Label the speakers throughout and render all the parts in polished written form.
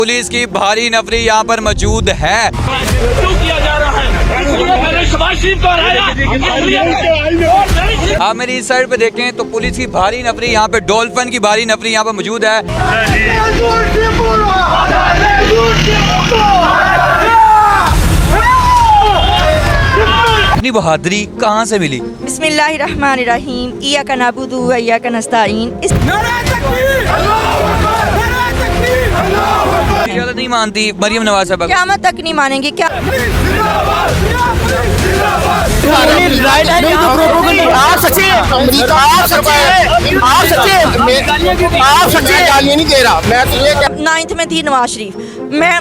Speaker 1: Police की भारी नफरी यहाँ पर मौजूद है।
Speaker 2: क्यों किया जा रहा है? मैंने शहबाज शरीफ को हराया।
Speaker 1: आप मेरी इस साइड पे देखें तो पुलिस की भारी नफरी यहाँ पे डॉल्फिन की भारी नफरी यहाँ पे मौजूद है। इतनी बहादुरी कहाँ से मिली?
Speaker 3: बिस्मिल्लाहिर्रहमानिर्रहीम, इय्याका नअबुदु व इय्याका नस्तईन।
Speaker 1: नहीं मानती मरियम नवाज साहब?
Speaker 3: क़यामत तक नहीं मानेंगे क्या? नाइन्थ में थी नवाज शरीफ, मैं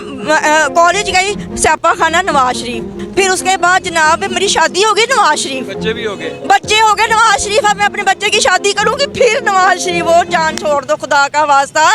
Speaker 3: कॉलेज गई स्यापा खाना नवाज शरीफ, फिर उसके बाद जनाब मेरी शादी हो गई नवाज शरीफ,
Speaker 1: बच्चे भी हो गए,
Speaker 3: बच्चे हो गए नवाज शरीफ। अब मैं अपने बच्चे की शादी करूंगी फिर नवाज शरीफ। और जान छोड़ दो खुदा का वास्ता।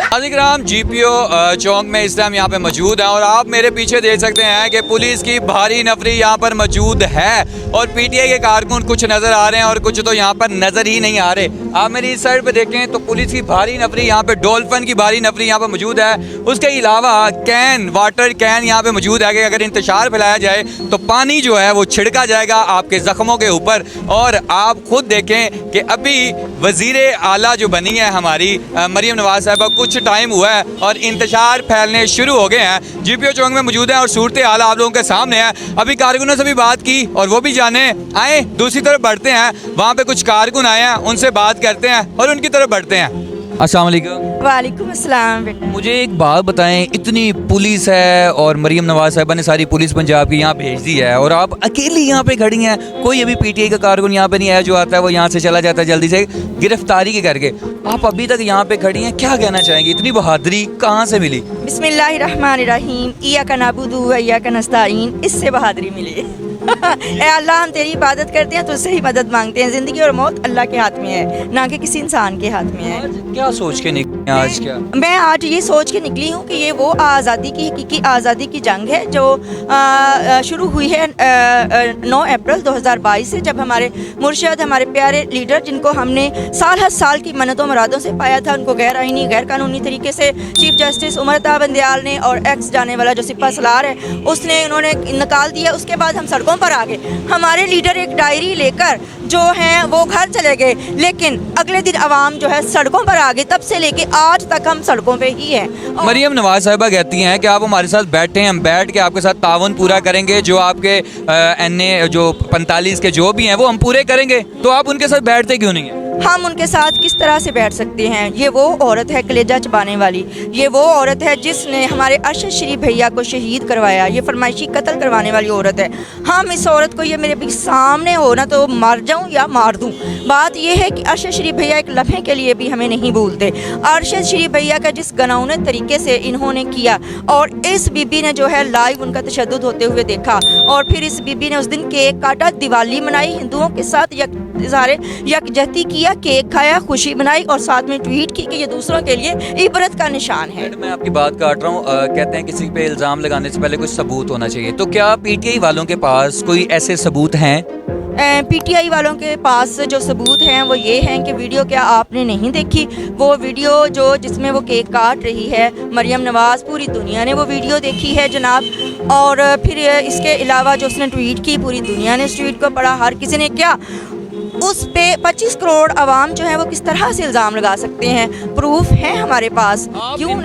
Speaker 1: नाज़रीन, जीपीओ चौक में इस टाइम यहाँ पे मौजूद है और आप मेरे पीछे देख सकते हैं कि पुलिस की भारी नफरी यहाँ पर मौजूद है और पीटीआई के कारकुन कुछ नज़र आ रहे हैं और कुछ तो यहाँ पर नज़र ही नहीं आ रहे। आप मेरी इस साइड पे देखें तो पुलिस की भारी नफरी यहाँ पे डॉल्फिन की भारी नफरी यहाँ पर मौजूद है। उसके अलावा कैन, वाटर कैन यहाँ पे मौजूद है कि अगर इंतशार फैलाया जाए तो पानी जो है वो छिड़का जाएगा आपके ज़ख्मों के ऊपर। और आप खुद देखें कि अभी वज़ीर आला जो बनी है हमारी मरियम नवाज साहबा, कुछ टाइम हुआ है और इंतशार फैलने शुरू हो गए हैं। जीपीओ चौक में मौजूद है और सूरत हाल आप लोगों के सामने है। अभी कारकुनों से भी बात की और वो भी जाने आए, दूसरी तरफ बढ़ते हैं, वहाँ पे कुछ कारकुन आए हैं, उनसे बात करते हैं और उनकी तरफ बढ़ते हैं। अस्सलाम वालेकुम।
Speaker 3: वालेकुम अस्सलाम। बेटा
Speaker 1: मुझे एक बात बताएं, इतनी पुलिस है और मरियम नवाज साहबा ने सारी पुलिस पंजाब की यहाँ भेज दी है और आप अकेली यहाँ पे खड़ी हैं, कोई अभी पीटीआई का कारकुन यहाँ पे नहीं आया, जो आता है वो यहाँ से चला जाता है जल्दी से गिरफ्तारी के करके। आप अभी तक यहाँ पे खड़ी हैं, क्या कहना चाहेंगी? इतनी बहादुरी कहाँ से मिली?
Speaker 3: बिस्मिल्लाहिर्रहमानिर्रहीम, इय्याका नअबुदु व इय्याका नस्तईन। इससे बहादुरी मिली। ए अल्लाह, हम तेरी इबादत करते हैं, तुझसे ही मदद मांगते हैं। ज़िंदगी और मौत अल्लाह के हाथ में है, ना कि किसी इंसान के हाथ में है।
Speaker 1: क्या सोच के निकली आज? क्या
Speaker 3: मैं आज ये सोच के निकली हूँ कि ये वो आज़ादी की हकीकी आज़ादी की जंग है जो शुरू हुई है 9 अप्रैल 2022 से, जब हमारे मुर्शिद, हमारे प्यारे लीडर, जिनको हमने साल हर साल की मन्नतों मुरादों से पाया था, उनको गैर आईनी गैर कानूनी तरीके से चीफ जस्टिस उमर अता बंदयाल ने और एक्स जाने वाला जो सिपा सलार है उसने उन्होंने निकाल दिया। उसके बाद हम सड़कों पर आ गए। हमारे लीडर एक डायरी लेकर जो हैं वो घर चले गए, लेकिन अगले दिन आवाम जो है सड़कों पर आ गई। तब से लेके आज तक हम सड़कों पे ही हैं।
Speaker 1: मरियम नवाज साहिबा कहती हैं कि आप हमारे साथ बैठे, हम बैठ के आपके साथ तावन पूरा करेंगे, जो आपके NA जो 45 के जो भी हैं वो हम पूरे करेंगे। तो आप उनके साथ बैठते क्यों नहीं हैं?
Speaker 3: हम उनके साथ किस तरह से बैठ सकते हैं? ये वो औरत है कलेजा चबाने वाली, ये वो औरत है जिसने हमारे अरशद शरीफ भैया को शहीद करवाया, ये फरमाइशी कत्ल करवाने वाली औरत है। हम इस औरत को, ये मेरे भी सामने हो ना तो मार जाऊं या मार दूं। बात ये है कि अरशद शरीफ भैया एक लम्हे के लिए भी हमें नहीं भूलते। अरशद शरीफ भैया का जिस गनौने तरीके से इन्होंने किया, और इस बीबी ने जो है लाइव उनका तशद्दुद होते हुए देखा, और फिर इस बीबी ने उस दिन केक काटा, दिवाली मनाई, हिंदुओं के साथ यकजहती किया, केक खाया, खुशी मनाई और साथ में ट्वीट की कि ये दूसरों के लिए इबरत का निशान है।
Speaker 1: मैं आपकी बात काट रहा हूँ। कहते हैं किसी पे इल्ज़ाम लगाने से पहले कुछ सबूत होना चाहिए, तो क्या पीटीआई वालों के पास कोई ऐसे सबूत हैं?
Speaker 3: पीटीआई वालों के पास जो सबूत हैं वो ये हैं कि वीडियो क्या आपने नहीं देखी? वो वीडियो जो जिसमें वो केक काट रही है मरियम नवाज़, पूरी दुनिया ने वो वीडियो देखी है जनाब। और फिर इसके अलावा जो उसने ट्वीट की, पूरी दुनिया ने उस ट्वीट को पढ़ा। हर किसी ने क्या, उस पे 25 करोड़ आवाम जो है वो किस तरह से इल्ज़ाम लगा सकते हैं? प्रूफ है हमारे पास, क्यों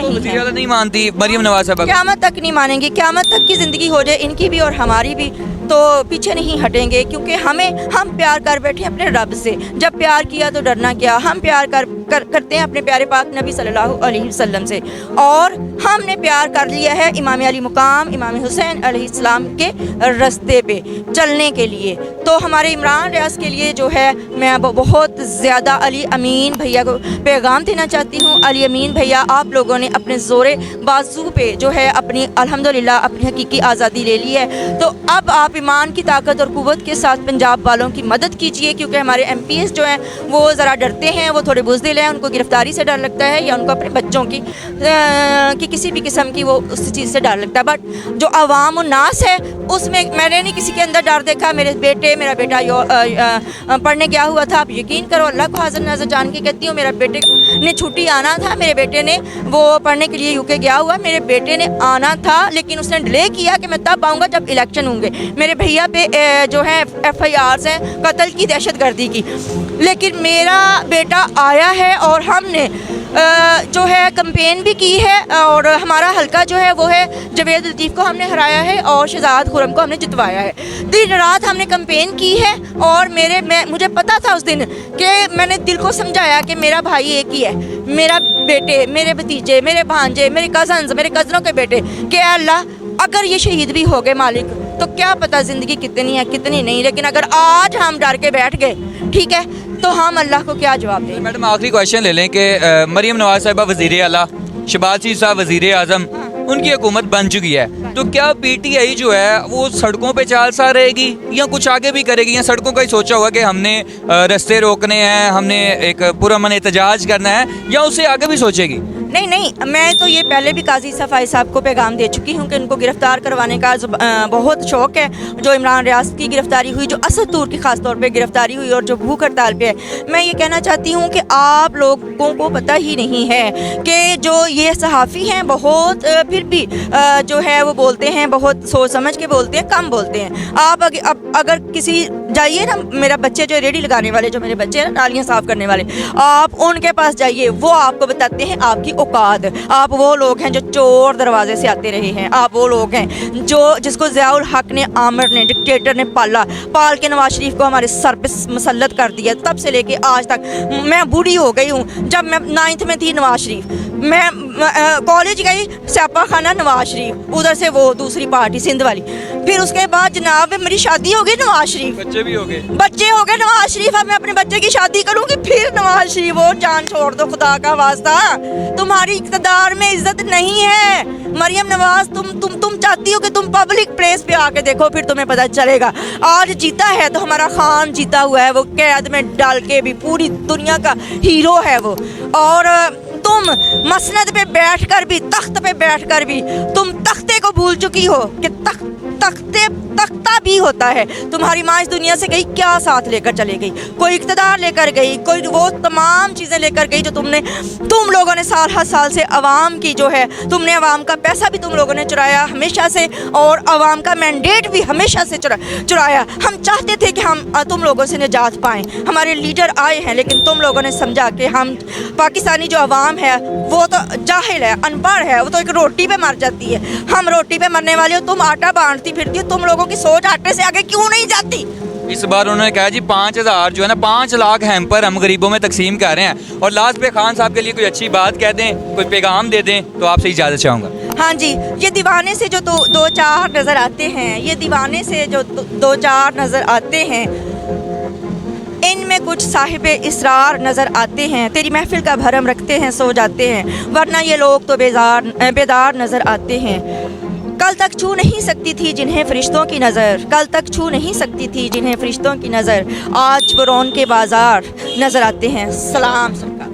Speaker 3: नहीं
Speaker 1: मानती मरियम नवाज साहब?
Speaker 3: क़यामत तक नहीं मानेंगे। क़यामत तक की ज़िंदगी हो जाए इनकी भी और हमारी भी, तो पीछे नहीं हटेंगे, क्योंकि हम प्यार कर बैठे अपने रब से। जब प्यार किया तो डरना क्या? हम प्यार करते हैं अपने प्यारे पाक नबी सल्लल्लाहु अलैहि वसल्लम से, और हमने प्यार कर लिया है इमाम अली मुकाम, इमाम हुसैन अलैहिस्सलाम के रास्ते पे चलने के लिए। तो हमारे इमरान रियाज के लिए जो है मैं बहुत ज़्यादा अली अमीन भैया को पैगाम देना चाहती हूँ। अली अमीन भैया, आप लोगों ने अपने ज़ोरे बाजू पे जो है अपनी अल्हम्दुलिल्लाह अपनी हकीकी आज़ादी ले ली है। तो अब आप ईमान की ताकत और क़ुव्वत के साथ पंजाब वालों की मदद कीजिए, क्योंकि हमारे MPs जो हैं वो ज़रा डरते हैं, वो थोड़े बुज़दिल हैं, उनको गिरफ्तारी से डर लगता है या उनको अपने बच्चों की किसी भी किस्म की वो उस चीज़ से डर लगता है। बट जो अवाम उन्नास है उसमें मैंने नहीं किसी के अंदर डर देखा। मेरा बेटा पढ़ने गया हुआ था। आप यकीन करो, अल्लाह को हाजिर नाज़र जान के कहती हूँ, मेरा बेटे ने छुट्टी आना था, मेरे बेटे ने वो पढ़ने के लिए यूके गया हुआ, मेरे बेटे ने आना था, लेकिन उसने डिले किया कि मैं तब आऊँगा जब इलेक्शन होंगे। मेरे भैया पे जो है FIRs हैं कत्ल की, दहशतगर्दी की, लेकिन मेरा बेटा आया है और हमने जो है कंपेन भी की है और हमारा हल्का जो है वो है जवेद लतीफ़ को हमने हराया है और शहजाद खुर्रम को हमने जितवाया है। दिन रात हमने कंपेन की है और मुझे पता था उस दिन कि मैंने दिल को समझाया कि मेरा भाई एक ही है, मेरा बेटे, मेरे भतीजे, मेरे भांजे, मेरे कज़न्स, मेरे कज़नों के बेटे, कि अल्लाह अगर ये शहीद भी हो गए मालिक तो क्या पता ज़िंदगी कितनी है कितनी नहीं, लेकिन अगर आज हम डर के बैठ गए, ठीक है, तो हम अल्लाह को क्या जवाब दें।
Speaker 1: मैडम आखिरी क्वेश्चन ले लें कि मरीम नवाज साहिबा वज़ीर आला, शहबाज शरीफ साहब वज़ीर आज़म, उनकी हुकूमत बन चुकी है, तो क्या PTI जो है वो सड़कों पे चाल सा रहेगी या कुछ आगे भी करेगी, या सड़कों का ही सोचा होगा कि हमने रास्ते रोकने हैं, हमने एक पुरअमन एहतजाज करना है, या उससे आगे भी सोचेगी?
Speaker 3: नहीं, मैं तो ये पहले भी काजी सफ़ाई साहब को पैगाम दे चुकी हूँ कि उनको गिरफ़्तार करवाने का बहुत शौक़ है। जो इमरान रियाज की गिरफ़्तारी हुई, जो असद तूर की ख़ास तौर पे गिरफ़्तारी हुई और जो भूख हड़ताल पे है, मैं ये कहना चाहती हूँ कि आप लोगों को पता ही नहीं है कि जो ये सहाफ़ी हैं बहुत फिर भी जो है वो बोलते हैं, बहुत सोच समझ के बोलते हैं, कम बोलते हैं। आप अगर किसी जाइए ना, मेरा बच्चे जो रेडी लगाने वाले, जो मेरे बच्चे हैं नालियाँ साफ़ करने वाले, आप उनके पास जाइए, वो आपको बताते हैं आपकी औकात। आप वो लोग हैं जो चोर दरवाजे से आते रहे हैं, आप वो लोग हैं जिसको ज़ियाउल हक ने, आमिर ने, डिक्टेटर ने पाल के नवाज शरीफ को हमारे सर पे मुसल्लत कर दिया। तब से लेके आज तक मैं बूढ़ी हो गई हूँ। जब मैं 9th में थी, नवाज शरीफ, मैं कॉलेज गई, स्यापा खाना नवाज शरीफ, उधर से वो दूसरी पार्टी सिंध वाली, फिर उसके बाद जनाब मेरी शादी हो गई नवाज शरीफ,
Speaker 1: बच्चे
Speaker 3: हो गए नवाज शरीफ। अब मैं अपने बच्चे की शादी करूंगी, फिर नवाज शरीफ, वो जान छोड़ दो खुदा का वास्ता, तुम्हारी इक़्तिदार में इज्जत नहीं है। मरियम नवाज, तुम चाहती हो कि तुम पब्लिक प्लेस पे आके देखो, फिर तुम्हें पता चलेगा। आज जीता है तो हमारा खान जीता हुआ है, वो कैद में डाल के भी पूरी दुनिया का हीरो है वो। और तुम मसनद पे बैठकर भी, तख्त पे बैठकर भी तुम तख्ते को भूल चुकी हो कि तख्ता भी होता है। तुम्हारी माँ इस दुनिया से गई, क्या साथ लेकर चले गई? कोई इक़्तिदार लेकर गई, कोई वो तमाम चीज़ें लेकर गई जो तुम लोगों ने साल हर साल से अवाम की जो है, तुमने अवाम का पैसा भी तुम लोगों ने चुराया हमेशा से, और अवाम का मैंडेट भी हमेशा से चुराया। हम चाहते थे कि हम तुम लोगों से निजात पाएँ, हमारे लीडर आए हैं, लेकिन तुम लोगों ने समझा कि हम पाकिस्तानी जो अवाम है वो तो जाहिल है, अनपढ़ है, वो तो एक रोटी पे मर जाती है। हम रोटी पे मरने वाले हो, तुम आटा बांटती फिरती हो, तुम लोगों की सोच आटे से आगे क्यों नहीं जाती?
Speaker 1: इस बार उन्होंने कहा जी 5000 जो है ना, 5 लाख हैम्पर हम गरीबों में तकसीम कर रहे हैं। और लास्ट पे खान साहब के लिए कोई अच्छी बात कह दें, कोई पैगाम दे दें, तो आपसे इजाज़त चाहूँगा।
Speaker 3: हाँ जी, ये दीवाने से जो दो चार नज़र आते हैं, ये दीवाने से जो दो चार नज़र आते हैं, इनमें कुछ साहिब इसरार नज़र आते हैं। तेरी महफिल का भरम रखते हैं, सो जाते हैं, वरना ये लोग तो बेदार नज़र आते हैं। कल तक छू नहीं सकती थी जिन्हें फरिश्तों की नज़र, कल तक छू नहीं सकती थी जिन्हें फरिश्तों की नज़र, आज वो रौन के बाज़ार नज़र आते हैं। सलाम सबका।